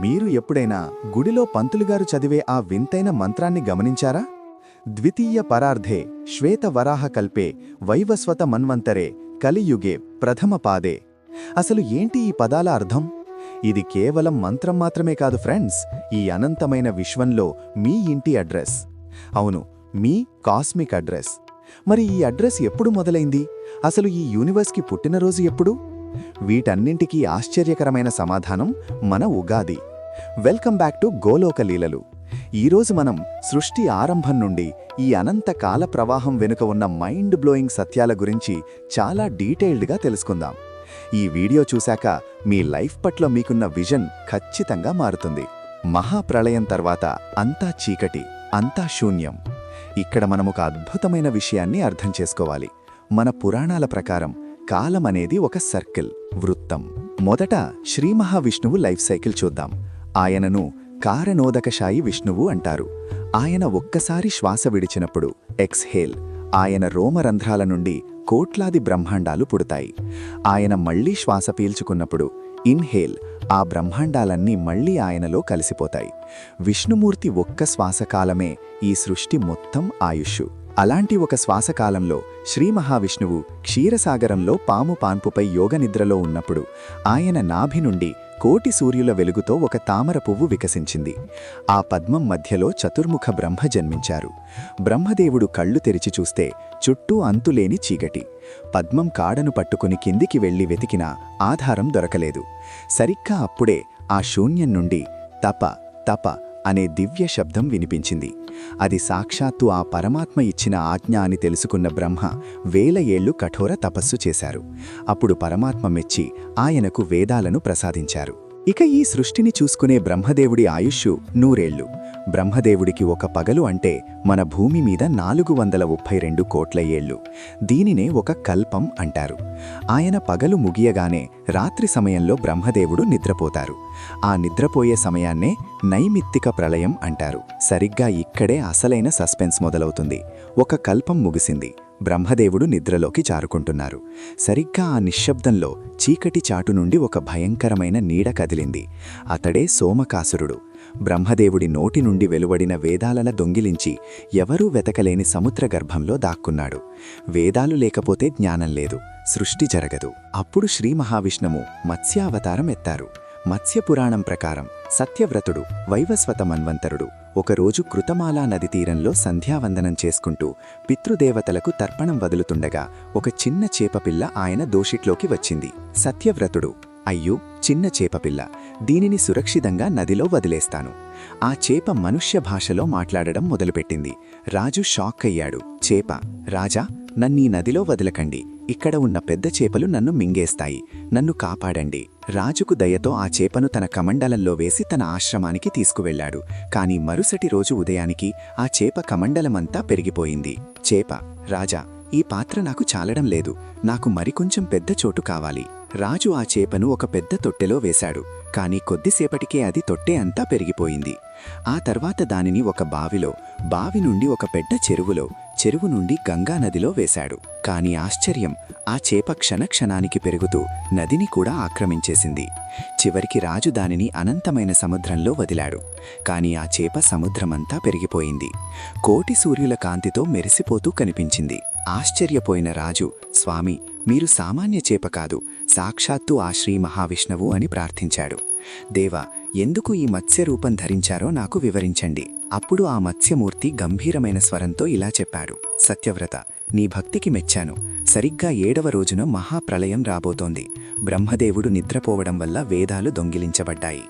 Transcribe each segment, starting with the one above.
మీరు ఎప్పుడైనా గుడిలో పంతులుగారు చదివే ఆ వింతైన మంత్రాన్ని గమనించారా? ద్వితీయ పరార్ధే శ్వేతవరాహ కల్పే వైవస్వత మన్వంతరే కలియుగే ప్రథమ పాదే. అసలు ఏంటి ఈ పదాల అర్థం? ఇది కేవలం మంత్రం మాత్రమే కాదు ఫ్రెండ్స్, ఈ అనంతమైన విశ్వంలో మీ ఇంటి అడ్రస్. అవును, మీ కాస్మిక్ అడ్రస్. మరి ఈ అడ్రస్ ఎప్పుడు మొదలైంది? అసలు ఈ యూనివర్స్కి పుట్టినరోజు ఎప్పుడు? వీటన్నింటికీ ఆశ్చర్యకరమైన సమాధానం మన Ugadi. Welcome back to Goloka లీలలు. ఈరోజు మనం సృష్టి ఆరంభం నుండి ఈ అనంత కాల ప్రవాహం వెనుక ఉన్న మైండ్ బ్లోయింగ్ సత్యాల గురించి చాలా డీటెయిల్డ్గా తెలుసుకుందాం. ఈ వీడియో చూశాక మీ లైఫ్ పట్ల మీకున్న విజన్ ఖచ్చితంగా మారుతుంది. మహాప్రళయం తర్వాత అంతా చీకటి, అంతా శూన్యం. ఇక్కడ మనమొక అద్భుతమైన విషయాన్ని అర్థం చేసుకోవాలి. మన పురాణాల ప్రకారం కాలం అనేది ఒక సర్కిల్, వృత్తం. మొదట శ్రీ మహావిష్ణువు లైఫ్ సైకిల్ చూద్దాం. ఆయనను కారణోదకశాయి విష్ణువు అంటారు. ఆయన ఒక్కసారి శ్వాస విడిచినప్పుడు ఎక్స్హేల్, ఆయన రోమరంధ్రాల నుండి కోట్లాది బ్రహ్మాండాలు పుడతాయి. ఆయన మళ్లీ శ్వాస పీల్చుకున్నప్పుడు ఇన్హేల్, ఆ బ్రహ్మాండాలన్నీ మళ్లీ ఆయనలో కలిసిపోతాయి. విష్ణుమూర్తి ఒక్క శ్వాసకాలమే ఈ సృష్టి మొత్తం ఆయుష్షు. అలాంటి ఒక శ్వాసకాలంలో శ్రీ మహావిష్ణువు క్షీరసాగరంలో పాము పాన్పుపై యోగనిద్రలో ఉన్నప్పుడు ఆయన నాభి నుండి కోటి సూర్యుల వెలుగుతో ఒక తామర పువ్వు వికసించింది. ఆ పద్మం మధ్యలో చతుర్ముఖ బ్రహ్మ జన్మించారు. బ్రహ్మదేవుడు కళ్ళు తెరిచి చూస్తే చుట్టూ అంతులేని చీకటి. పద్మం కాడను పట్టుకుని కిందికి వెళ్లి వెతికినా ఆధారం దొరకలేదు. సరిగ్గా అప్పుడే ఆ శూన్యం నుండి తప తప అనే దివ్య శబ్దం వినిపించింది. అది సాక్షాత్తు ఆ పరమాత్మ ఇచ్చిన ఆజ్ఞ అని తెలుసుకున్న బ్రహ్మ 1000 ఏళ్లు కఠోర తపస్సు చేశారు. అప్పుడు పరమాత్మ మెచ్చి ఆయనకు వేదాలను ప్రసాదించారు. ఇక ఈ సృష్టిని చూసుకునే బ్రహ్మదేవుడి ఆయుష్షు 100 ఏళ్లు. బ్రహ్మదేవుడికి ఒక పగలు అంటే మన భూమి మీద 432 కోట్ల ఏళ్లు. దీనినే ఒక కల్పం అంటారు. ఆయన పగలు ముగియగానే రాత్రి సమయంలో బ్రహ్మదేవుడు నిద్రపోతారు. ఆ నిద్రపోయే సమయాన్నే నైమిత్తిక ప్రళయం అంటారు. సరిగ్గా ఇక్కడే అసలైన సస్పెన్స్ మొదలవుతుంది. ఒక కల్పం ముగిసింది. బ్రహ్మదేవుడు నిద్రలోకి జారుకుంటున్నారు. సరిగ్గా ఆ నిశ్శబ్దంలో చీకటి చాటు నుండి ఒక భయంకరమైన నీడ కదిలింది. అతడే సోమకాసురుడు. బ్రహ్మదేవుడి నోటి నుండి వెలువడిన వేదాలను దొంగిలించి ఎవరూ వెతకలేని సముద్ర గర్భంలో దాక్కున్నాడు. వేదాలు లేకపోతే జ్ఞానం లేదు, సృష్టి జరగదు. అప్పుడు శ్రీ మహావిష్ణువు మత్స్యావతారం ఎత్తారు. మత్స్యపురాణం ప్రకారం సత్యవ్రతుడు వైవస్వత మన్వంతరుడు ఒకరోజు కృతమాలా నది తీరంలో సంధ్యావందనం చేసుకుంటూ పితృదేవతలకు తర్పణం వదులుతుండగా ఒక చిన్న చేపపిల్ల ఆయన దోషిట్లోకి వచ్చింది. సత్యవ్రతుడు, అయ్యో చిన్న చేపపిల్ల, దీనిని సురక్షితంగా నదిలో వదిలేస్తాను. ఆ చేప మనుష్య భాషలో మాట్లాడడం మొదలుపెట్టింది. రాజు షాక్ అయ్యాడు. చేప, రాజా, నన్నీ నదిలో వదలకండి, ఇక్కడ ఉన్న పెద్ద చేపలు నన్ను మింగేస్తాయి, నన్ను కాపాడండి. రాజుకు దయతో ఆ చేపను తన కమండలంలో వేసి తన ఆశ్రమానికి తీసుకువెళ్లాడు. కాని మరుసటి రోజు ఉదయానికి ఆ చేప కమండలమంతా పెరిగిపోయింది. చేప, రాజా, ఈ పాత్ర నాకు చాలడం లేదు, నాకు మరికొంచెం పెద్ద చోటు కావాలి. రాజు ఆ చేపను ఒక పెద్ద తొట్టెలో వేశాడు. కాని కొద్దిసేపటికే అది తొట్టె అంతా పెరిగిపోయింది. ఆ తర్వాత దానిని ఒక బావిలో, బావి నుండి ఒక పెద్ద చెరువులో, చెరువు నుండి గంగానదిలో వేశాడు. కాని ఆశ్చర్యం, ఆ చేప క్షణక్షణానికి పెరుగుతూ నదిని కూడా ఆక్రమించేసింది. చివరికి రాజు దానిని అనంతమైన సముద్రంలో వదిలాడు. కాని ఆ చేప సముద్రమంతా పెరిగిపోయింది. కోటి సూర్యుల కాంతితో మెరిసిపోతూ కనిపించింది. ఆశ్చర్యపోయిన రాజు, స్వామి, మీరు సామాన్య చేప కాదు, సాక్షాత్తు ఆ శ్రీ మహావిష్ణువు అని ప్రార్థించాడు. దేవా, ఎందుకు ఈ మత్స్య రూపం ధరించారో నాకు వివరించండి. అప్పుడు ఆ మత్స్యమూర్తి గంభీరమైన స్వరంతో ఇలా చెప్పాడు. సత్యవ్రత, నీ భక్తికి మెచ్చాను. సరిగ్గా 7వ రోజున మహాప్రళయం రాబోతోంది. బ్రహ్మదేవుడు నిద్రపోవడం వల్ల వేదాలు దొంగిలించబడ్డాయి.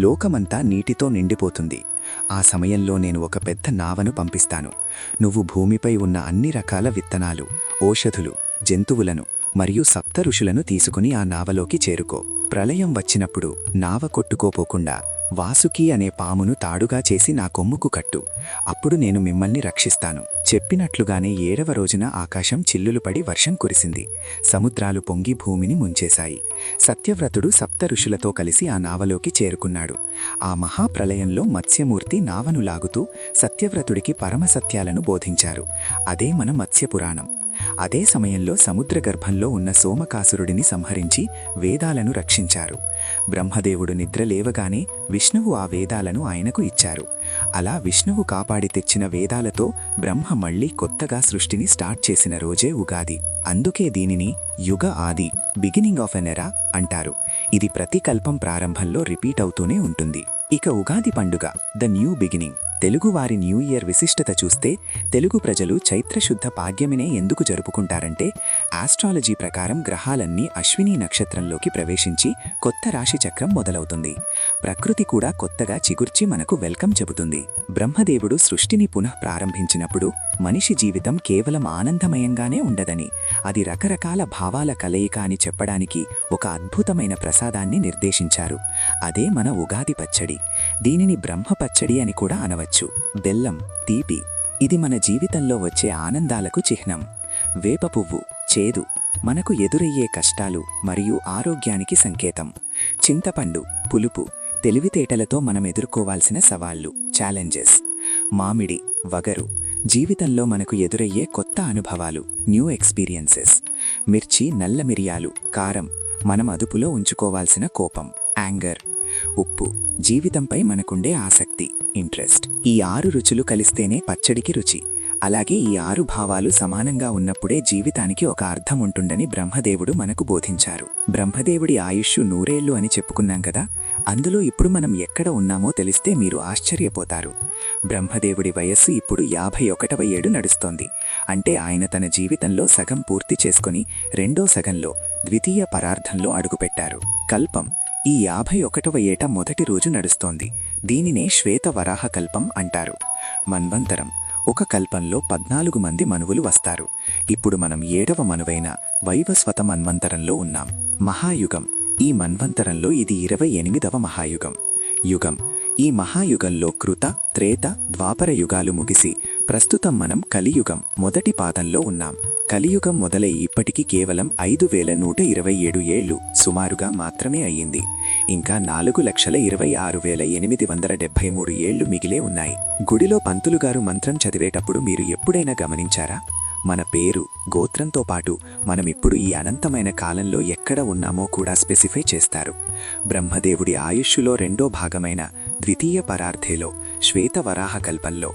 లోకమంతా నీటితో నిండిపోతుంది. ఆ సమయంలో నేను ఒక పెద్ద నావను పంపిస్తాను. నువ్వు భూమిపై ఉన్న అన్ని రకాల విత్తనాలు, ఓషధులు, జంతువులను మరియు సప్త ఋషులను తీసుకుని ఆ నావలోకి చేరుకో. ప్రళయం వచ్చినప్పుడు నావ కొట్టుకోపోకుండా వాసుకి అనే పామును తాడుగా చేసి నా కొమ్ముకు కట్టు. అప్పుడు నేను మిమ్మల్ని రక్షిస్తాను. చెప్పినట్లుగానే 7వ రోజున ఆకాశం చిల్లులు పడి వర్షం కురిసింది. సముద్రాలు పొంగి భూమిని ముంచేశాయి. సత్యవ్రతుడు సప్త ఋషులతో కలిసి ఆ నావలోకి చేరుకున్నాడు. ఆ మహాప్రళయంలో మత్స్యమూర్తి నావను లాగుతూ సత్యవ్రతుడికి పరమసత్యాలను బోధించారు. అదే మన మత్స్యపురాణం. అదే సమయంలో సముద్ర గర్భంలో ఉన్న సోమకాసురుడిని సంహరించి వేదాలను రక్షించారు. బ్రహ్మదేవుడు నిద్ర లేవగానే విష్ణువు ఆ వేదాలను ఆయనకు ఇచ్చారు. అలా విష్ణువు కాపాడి తెచ్చిన వేదాలతో బ్రహ్మ మళ్లీ కొత్తగా సృష్టిని స్టార్ట్ చేసిన రోజే ఉగాది. అందుకే దీనిని యుగ ఆది, బిగినింగ్ ఆఫ్ ఎన్ ఎరా అంటారు. ఇది ప్రతి కల్పం ప్రారంభంలో రిపీట్ అవుతూనే ఉంటుంది. ఇక ఉగాది పండుగ, ద న్యూ బిగినింగ్. తెలుగువారి న్యూ ఇయర్ విశిష్టత చూస్తే తెలుగు ప్రజలు చైత్రశుద్ధ పాడ్యమినే ఎందుకు జరుపుకుంటారంటే, ఆస్ట్రాలజీ ప్రకారం గ్రహాలన్నీ అశ్విని నక్షత్రంలోకి ప్రవేశించి కొత్త రాశి చక్రం మొదలవుతుంది. ప్రకృతి కూడా కొత్తగా చిగుర్చి మనకు వెల్కమ్ చెబుతుంది. బ్రహ్మదేవుడు సృష్టిని పునః ప్రారంభించినప్పుడు మనిషి జీవితం కేవలం ఆనందమయంగానే ఉండదని, అది రకరకాల భావాల కలయిక అని చెప్పడానికి ఒక అద్భుతమైన ప్రసాదాన్ని నిర్దేశించారు. అదే మన ఉగాది పచ్చడి. దీనిని బ్రహ్మ పచ్చడి అని కూడా అనవచ్చు. బెల్లం, తీపి, ఇది మన జీవితంలో వచ్చే ఆనందాలకు చిహ్నం. వేప పువ్వు, చేదు, మనకు ఎదురయ్యే కష్టాలు మరియు ఆరోగ్యానికి సంకేతం. చింతపండు, పులుపు, తెలివితేటలతో మనం ఎదుర్కోవాల్సిన సవాళ్లు, ఛాలెంజెస్. మామిడి, వగరు, జీవితంలో మనకు ఎదురయ్యే కొత్త అనుభవాలు, న్యూ ఎక్స్పీరియన్సెస్. మిర్చి, నల్ల మిరియాలు, కారం, మనం అదుపులో ఉంచుకోవాల్సిన కోపం, యాంగర్. ఉప్పు, జీవితంపై మనకుండే ఆసక్తి, ఇంట్రెస్ట్. ఈ 6 రుచులు కలిస్తేనే పచ్చడికి రుచి. అలాగే ఈ 6 భావాలు సమానంగా ఉన్నప్పుడే జీవితానికి ఒక అర్థం ఉంటుందని బ్రహ్మదేవుడు మనకు బోధించారు. బ్రహ్మదేవుడి ఆయుష్షు 100 ఏళ్లు అని చెప్పుకున్నాం కదా, అందులో ఇప్పుడు మనం ఎక్కడ ఉన్నామో తెలిస్తే మీరు ఆశ్చర్యపోతారు. బ్రహ్మదేవుడి వయస్సు ఇప్పుడు 51వ ఏడు నడుస్తోంది. అంటే ఆయన తన జీవితంలో సగం పూర్తి చేసుకుని రెండో సగంలో, ద్వితీయ పరార్థంలో అడుగుపెట్టారు. కల్పం, ఈ 51వ ఏట మొదటి రోజు నడుస్తోంది. దీనినే శ్వేత వరాహ కల్పం అంటారు. మన్వంతరం, ఒక కల్పంలో 14 మంది మనువులు వస్తారు. ఇప్పుడు మనం 7వ మనువైన వైవస్వత మన్వంతరంలో ఉన్నాం. మహాయుగం, ఈ మన్వంతరంలో ఇది 28వ మహాయుగం. యుగం, ఈ మహాయుగంలో కృత, త్రేత, ద్వాపర యుగాలు ముగిసి ప్రస్తుతం మనం కలియుగం మొదటి పాదంలో ఉన్నాం. కలియుగం మొదలై ఇప్పటికి కేవలం 5127 ఏళ్లు సుమారుగా మాత్రమే అయ్యింది. ఇంకా 4,26,873 ఏళ్లు మిగిలే ఉన్నాయి. గుడిలో పంతులుగారు మంత్రం చదివేటప్పుడు మీరు ఎప్పుడైనా గమనించారా? మన పేరు, గోత్రంతో పాటు మనమిప్పుడు ఈ అనంతమైన కాలంలో ఎక్కడ ఉన్నామో కూడా స్పెసిఫై చేస్తారు. బ్రహ్మదేవుడి ఆయుష్షులో రెండో భాగమైన ద్వితీయ పరార్థేలో, శ్వేత వరాహ కల్పంలో,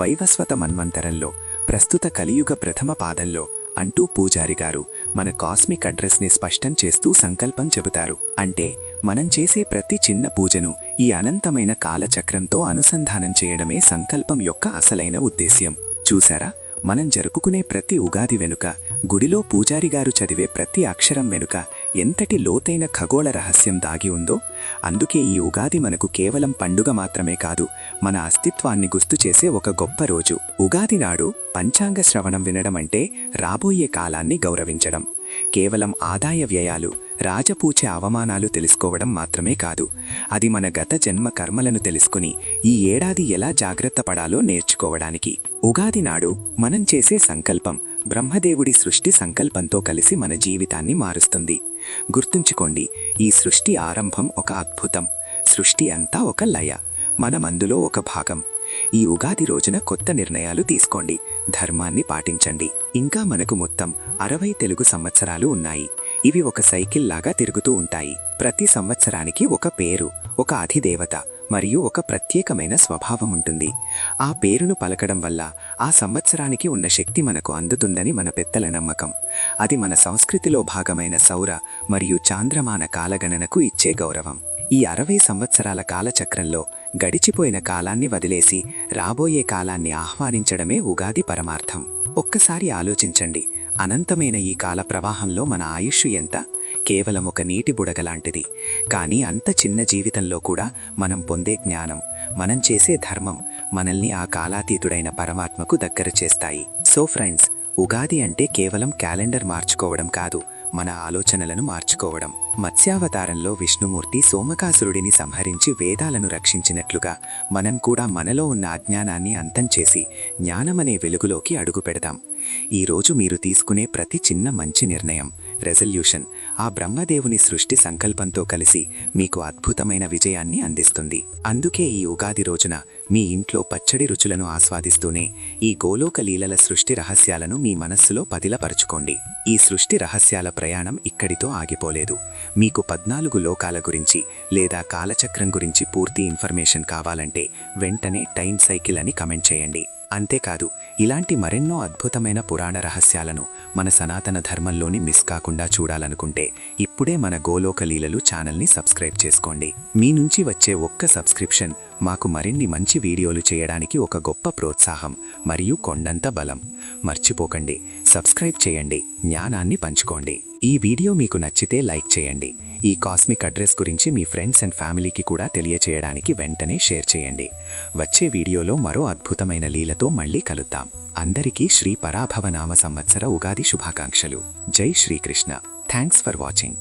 వైవస్వత మన్వంతరంలో, ప్రస్తుత కలియుగ ప్రథమ పాదంలో అంటూ పూజారి గారు మన కాస్మిక్ అడ్రస్ని స్పష్టం చేస్తూ సంకల్పం చెబుతారు. అంటే మనం చేసే ప్రతి చిన్న పూజను ఈ అనంతమైన కాలచక్రంతో అనుసంధానం చేయడమే సంకల్పం యొక్క అసలైన ఉద్దేశ్యం. చూసారా, మనం జరుపుకునే ప్రతి ఉగాది వెనుక, గుడిలో పూజారి గారు చదివే ప్రతి అక్షరం వెనుక ఎంతటి లోతైన ఖగోళ రహస్యం దాగి ఉందో. అందుకే ఈ ఉగాది మనకు కేవలం పండుగ మాత్రమే కాదు, మన అస్తిత్వాన్ని గుర్తు చేసే ఒక గొప్ప రోజు. ఉగాది నాడు పంచాంగ శ్రవణం వినడం అంటే రాబోయే కాలాన్ని గౌరవించడం. కేవలం ఆదాయ వ్యయాలు, రాజపూచే అవమానాలు తెలుసుకోవడం మాత్రమే కాదు, అది మన గత జన్మ కర్మలను తెలుసుకుని ఈ ఏడాది ఎలా జాగ్రత్త పడాలో నేర్చుకోవడానికి. ఉగాది నాడు మనం చేసే సంకల్పం బ్రహ్మదేవుడి సృష్టి సంకల్పంతో కలిసి మన జీవితాన్ని మారుస్తుంది. గుర్తుంచుకోండి, ఈ సృష్టి ఆరంభం ఒక అద్భుతం, సృష్టి అంతా ఒక లయ, మనం అందులో ఒక భాగం. ఈ ఉగాది రోజున కొత్త నిర్ణయాలు తీసుకోండి, ధర్మాన్ని పాటించండి. ఇంకా మనకు మొత్తం 60 తెలుగు సంవత్సరాలు ఉన్నాయి. ఇవి ఒక సైకిల్ లాగా తిరుగుతూ ఉంటాయి. ప్రతి సంవత్సరానికి ఒక పేరు, ఒక అధిదేవత మరియు ఒక ప్రత్యేకమైన స్వభావం ఉంటుంది. ఆ పేరును పలకడం వల్ల ఆ సంవత్సరానికి ఉన్న శక్తి మనకు అందుతుందని మన పెద్దల నమ్మకం. అది మన సంస్కృతిలో భాగమైన సౌర మరియు చాంద్రమాన కాలగణనకు ఇచ్చే గౌరవం. ఈ 60 సంవత్సరాల కాలచక్రంలో గడిచిపోయిన కాలాన్ని వదిలేసి రాబోయే కాలాన్ని ఆహ్వానించడమే ఉగాది పరమార్థం. ఒక్కసారి ఆలోచించండి, అనంతమైన ఈ కాల ప్రవాహంలో మన ఆయుష్షు ఎంత? కేవలం ఒక నీటి బుడగలాంటిది. కానీ అంత చిన్న జీవితంలో కూడా మనం పొందే జ్ఞానం, మనం చేసే ధర్మం మనల్ని ఆ కాలాతీతుడైన పరమాత్మకు దగ్గర చేస్తాయి. సో ఫ్రెండ్స్, ఉగాది అంటే కేవలం క్యాలెండర్ మార్చుకోవడం కాదు, మన ఆలోచనలను మార్చుకోవడం. మత్స్యావతారంలో విష్ణుమూర్తి సోమకాసురుడిని సంహరించి వేదాలను రక్షించినట్లుగా మనం కూడా మనలో ఉన్న అజ్ఞానాన్ని అంతం చేసి జ్ఞానమనే వెలుగులోకి అడుగుపెడదాం. ఈరోజు మీరు తీసుకునే ప్రతి చిన్న మంచి నిర్ణయం రెజల్యూషన్ ఆ బ్రహ్మదేవుని సృష్టి సంకల్పంతో కలిసి మీకు అద్భుతమైన విజయాన్ని అందిస్తుంది. అందుకే ఈ ఉగాది రోజున మీ ఇంట్లో పచ్చడి రుచులను ఆస్వాదిస్తూనే ఈ గోలోక లీలల సృష్టి రహస్యాలను మీ మనస్సులో పదిలపరుచుకోండి. ఈ సృష్టి రహస్యాల ప్రయాణం ఇక్కడితో ఆగిపోలేదు. మీకు 14 లోకాల గురించి లేదా కాలచక్రం గురించి పూర్తి ఇన్ఫర్మేషన్ కావాలంటే వెంటనే టైం సైకిల్ అని కమెంట్ చేయండి. అంతేకాదు, ఇలాంటి మరెన్నో అద్భుతమైన పురాణ రహస్యాలను మన సనాతన ధర్మంలోని మిస్ కాకుండా చూడాలనుకుంటే ఇప్పుడే మన గోలోక లీలలు ఛానల్ని సబ్స్క్రైబ్ చేసుకోండి. మీ నుంచి వచ్చే ఒక్క సబ్స్క్రిప్షన్ మాకు మరిన్ని మంచి వీడియోలు చేయడానికి ఒక గొప్ప ప్రోత్సాహం మరియు కొండంత బలం. మర్చిపోకండి, సబ్స్క్రైబ్ చేయండి, జ్ఞానాన్ని పంచుకోండి. ఈ వీడియో మీకు నచ్చితే లైక్ చేయండి. ఈ కాస్మిక్ అడ్రస్ గురించి మీ ఫ్రెండ్స్ అండ్ ఫ్యామిలీకి కూడా తెలియచేయడానికి వెంటనే షేర్ చేయండి. వచ్చే వీడియోలో మరో అద్భుతమైన లీలతో మళ్ళీ కలుద్దాం. అందరికీ శ్రీ పరాభవ నామ సంవత్సర ఉగాది శుభాకాంక్షలు. జై శ్రీకృష్ణ. Thanks for watching.